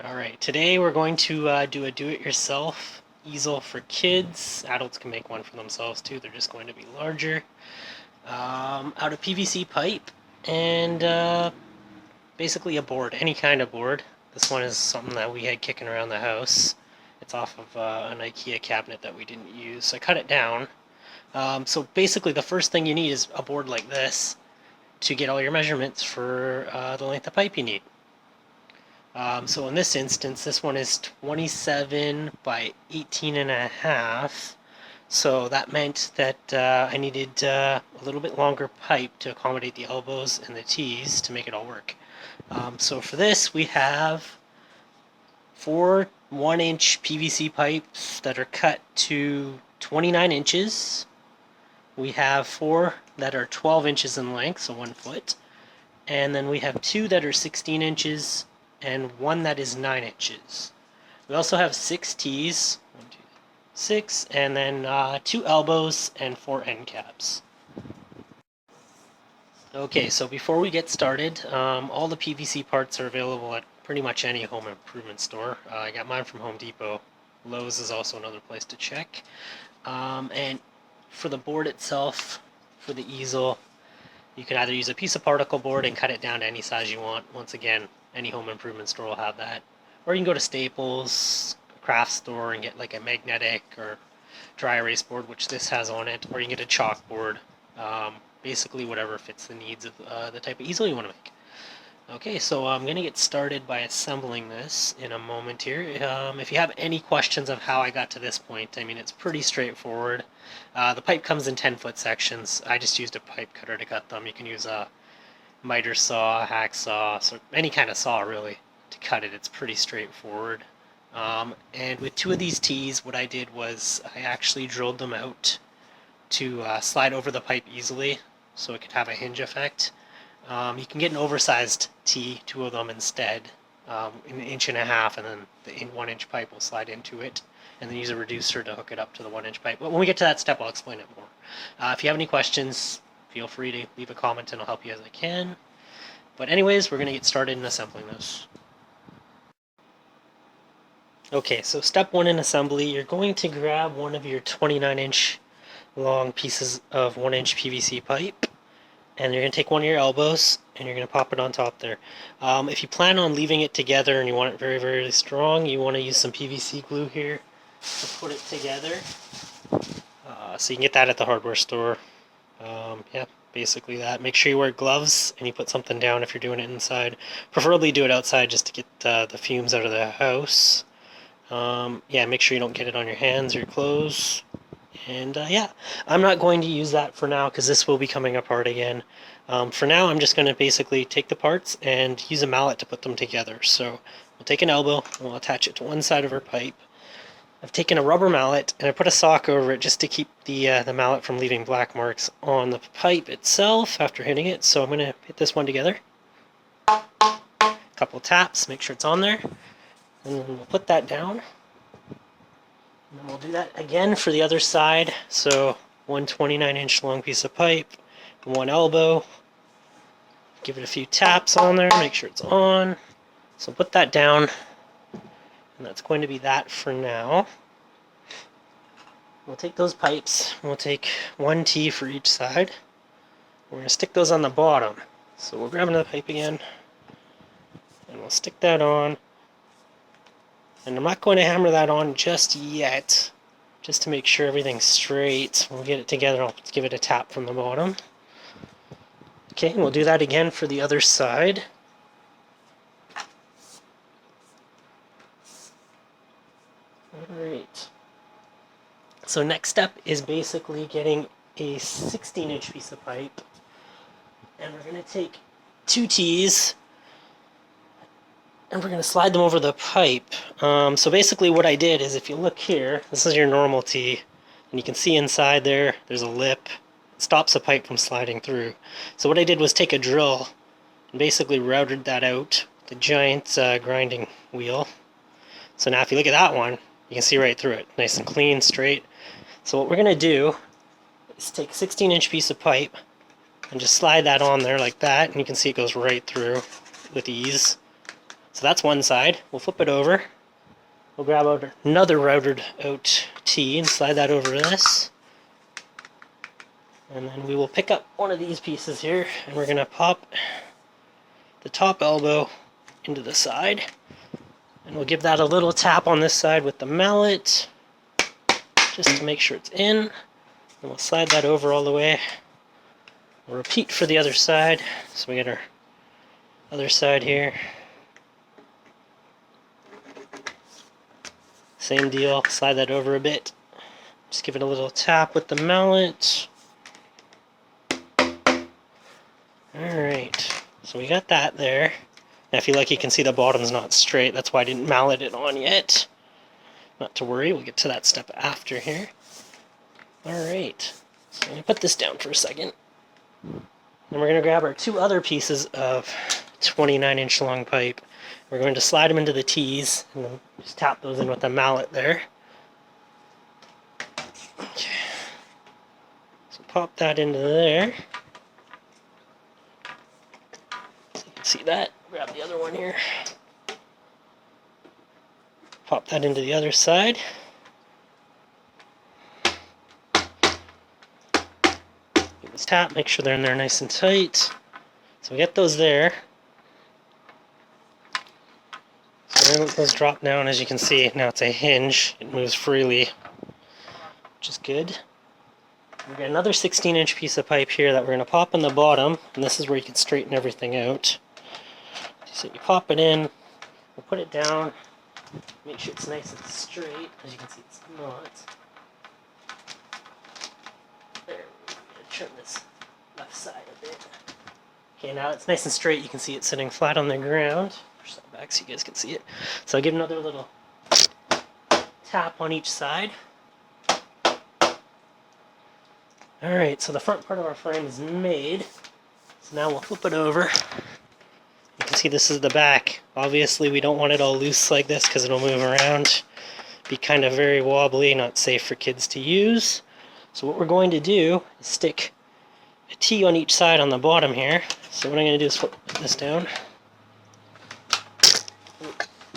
Alright, today we're going to do a do-it-yourself easel for kids. Adults can make one for themselves too, they're just going to be larger. Out of PVC pipe and basically a board, any kind of board. This one is something that we had kicking around the house. It's off of an IKEA cabinet that we didn't use, so I cut it down. So basically the first thing you need is a board like this to get all your measurements for the length of pipe you need. So in this instance, this one is 27 by 18 and a half. So that meant that I needed a little bit longer pipe to accommodate the elbows and the T's to make it all work. So for this, we have 4 1-inch PVC pipes that are cut to 29 inches. We have 4 that are 12 inches in length, so 1 foot. And then we have 2 that are 16 inches and 1 that is 9 inches. We also have 6 T's, 1, 2, 6, and then 2 elbows and 4 end caps. Okay, so before we get started, all the PVC parts are available at pretty much any home improvement store. I got mine from Home Depot. Lowe's is also another place to check. And for the board itself, for the easel, you can either use a piece of particle board and cut it down to any size you want. Once again, any home improvement store will have that. Or you can go to Staples, a craft store, and get like a magnetic or dry erase board, which this has on it. Or you can get a chalkboard. Basically whatever fits the needs of the type of easel you want to make. Okay, so I'm going to get started by assembling this in a moment here. If you have any questions of how I got to this point, I mean, it's pretty straightforward. The pipe comes in 10-foot sections. I just used a pipe cutter to cut them. You can use a miter saw, a hacksaw, so any kind of saw really to cut it. It's pretty straightforward. And with 2 of these T's, what I did was I actually drilled them out to slide over the pipe easily so it could have a hinge effect. You can get an oversized T, 2 of them instead, an 1.5 inches, and then the 1-inch pipe will slide into it, and then use a reducer to hook it up to the 1-inch pipe. But when we get to that step, I'll explain it more. If you have any questions, feel free to leave a comment and I'll help you as I can. But anyways, we're going to get started in assembling this. Okay, so step 1 in assembly, you're going to grab one of your 29-inch long pieces of 1-inch PVC pipe, and you're going to take one of your elbows and you're going to pop it on top there. If you plan on leaving it together and you want it very, very strong, you want to use some PVC glue here to put it together. So you can get that at the hardware store. Yeah, basically that. Make sure you wear gloves and you put something down if you're doing it inside. Preferably do it outside just to get the fumes out of the house. Yeah, make sure you don't get it on your hands or your clothes. And yeah, I'm not going to use that for now because this will be coming apart again. For now, I'm just going to basically take the parts and use a mallet to put them together. So we'll take an elbow and we'll attach it to one side of our pipe. I've taken a rubber mallet and I put a sock over it just to keep the mallet from leaving black marks on the pipe itself after hitting it. So I'm going to hit this one together. A couple taps, make sure it's on there. And then we'll put that down. And then we'll do that again for the other side. So one 29-inch long piece of pipe, 1 elbow. Give it a few taps on there, make sure it's on. So put that down. And that's going to be that for now. We'll take those pipes, we'll take 1 T for each side. We're going to stick those on the bottom. So we'll grab another pipe again, and we'll stick that on. And I'm not going to hammer that on just yet, just to make sure everything's straight. We'll get it together, I'll give it a tap from the bottom. Okay, and we'll do that again for the other side. Alright. So next step is basically getting a 16-inch piece of pipe. And we're going to take 2 T's and we're going to slide them over the pipe. So basically what I did is, if you look here, this is your normal T, and you can see inside there's a lip. It stops the pipe from sliding through. So what I did was take a drill and basically routed that out with a giant grinding wheel. So now if you look at that one, you can see right through it, nice and clean, straight. So what we're going to do is take a 16-inch piece of pipe and just slide that on there like that, and you can see it goes right through with ease. So that's one side. We'll flip it over. We'll grab out another routed out T and slide that over this. And then we will pick up one of these pieces here, and we're going to pop the top elbow into the side. And we'll give that a little tap on this side with the mallet, just to make sure it's in. And we'll slide that over all the way. We'll repeat for the other side. So we get our other side here. Same deal, slide that over a bit. Just give it a little tap with the mallet. Alright, so we got that there. Now if you look, you can see the bottom's not straight. That's why I didn't mallet it on yet. Not to worry, we'll get to that step after here. Alright, so I'm going to put this down for a second. Then we're going to grab our two other pieces of 29-inch long pipe. We're going to slide them into the T's and then just tap those in with a mallet there. Okay. So pop that into there. So you can see that. Grab the other one here. Pop that into the other side. Give this tap, make sure they're in there nice and tight. So we get those there. So then let those drop down. As you can see, now it's a hinge. It moves freely, which is good. We've got another 16-inch piece of pipe here that we're going to pop in the bottom, and this is where you can straighten everything out. So you pop it in, we'll put it down, make sure it's nice and straight. As you can see, it's not. There, we're going to trim this left side a bit. Okay, now it's nice and straight. You can see it sitting flat on the ground. Push that back so you guys can see it. So I'll give another little tap on each side. Alright, so the front part of our frame is made. So now we'll flip it over. You can see this is the back. Obviously we don't want it all loose like this because it'll move around. Be kind of very wobbly, not safe for kids to use. So what we're going to do is stick a T on each side on the bottom here. So what I'm going to do is flip this down.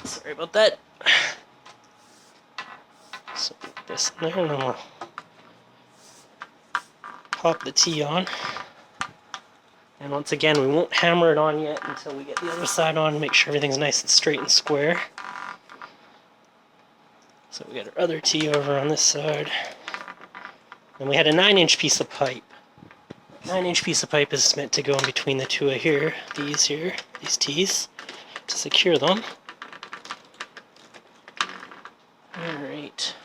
Sorry about that. So put this in there and then we'll pop the T on. And once again, we won't hammer it on yet until we get the other side on, make sure everything's nice and straight and square. So we got our other T over on this side. And we had a 9-inch piece of pipe. 9-inch piece of pipe is meant to go in between the two of these T's, to secure them. Alright.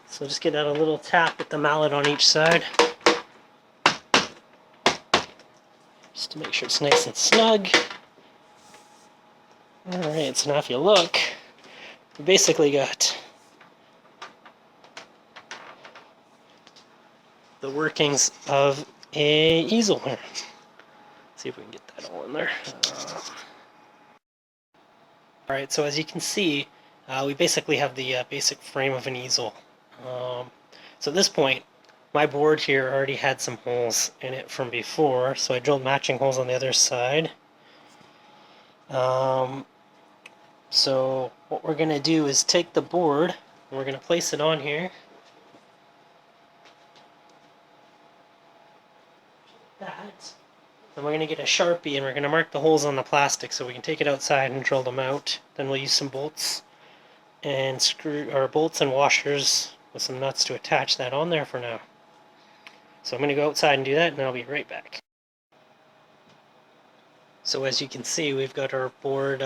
So just get out a little tap with the mallet on each side. Just to make sure it's nice and snug. Alright, so now if you look, we basically got the workings of a easel here. See if we can get that all in there. Alright, so as you can see, we basically have the basic frame of an easel. So at this point, my board here already had some holes in it from before, so I drilled matching holes on the other side. So what we're going to do is take the board, and we're going to place it on here. That. Then we're going to get a Sharpie and we're going to mark the holes on the plastic so we can take it outside and drill them out. Then we'll use some bolts and bolts and washers with some nuts to attach that on there for now. So I'm going to go outside and do that, and I'll be right back. So as you can see, we've got our board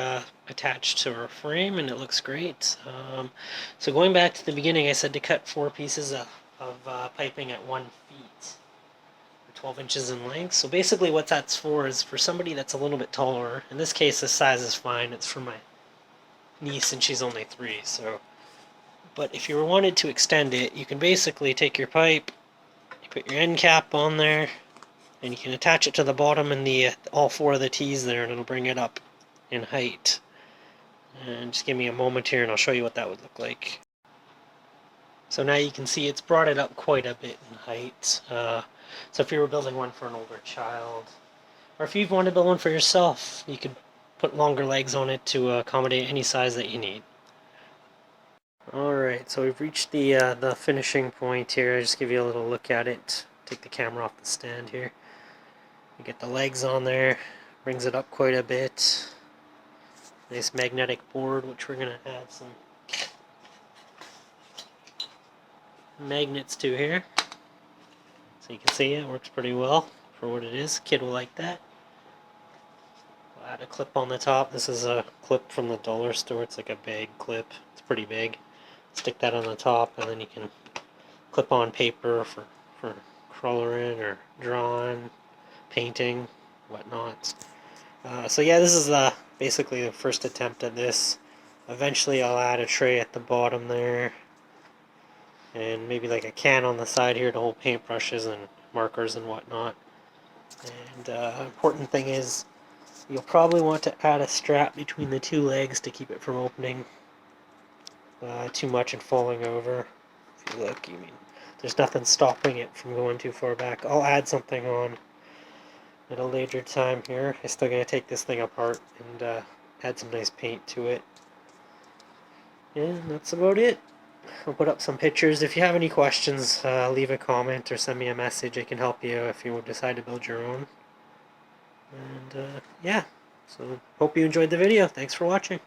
attached to our frame, and it looks great. So going back to the beginning, I said to cut 4 pieces of piping at 1 feet, or 12 inches in length. So basically what that's for is for somebody that's a little bit taller. In this case, this size is fine. It's for my niece, and she's only 3. So, but if you wanted to extend it, you can basically take your pipe, you put your end cap on there, and you can attach it to the bottom and all 4 of the T's there, and it'll bring it up in height. And just give me a moment here and I'll show you what that would look like. So now you can see it's brought it up quite a bit in height. So if you were building one for an older child, or if you wanted to build one for yourself, you could put longer legs on it to accommodate any size that you need. Alright, so we've reached the finishing point here. I'll just give you a little look at it. Take the camera off the stand here. You get the legs on there, brings it up quite a bit. Nice magnetic board, which we're going to add some magnets to here. So you can see it works pretty well for what it is. Kid will like that. We'll add a clip on the top. This is a clip from the dollar store. It's like a bag clip. It's pretty big. Stick that on the top, and then you can clip on paper for coloring or drawing, painting, whatnot. So yeah, this is basically the first attempt at this. Eventually I'll add a tray at the bottom there, and maybe like a can on the side here to hold paintbrushes and markers and whatnot. And important thing is, you'll probably want to add a strap between the two legs to keep it from opening too much and falling over. If you look, there's nothing stopping it from going too far back. I'll add something on at a later time here. I'm still going to take this thing apart and add some nice paint to it. And that's about it. I'll put up some pictures. If you have any questions, leave a comment or send me a message. I can help you if you decide to build your own. And yeah, so hope you enjoyed the video. Thanks for watching.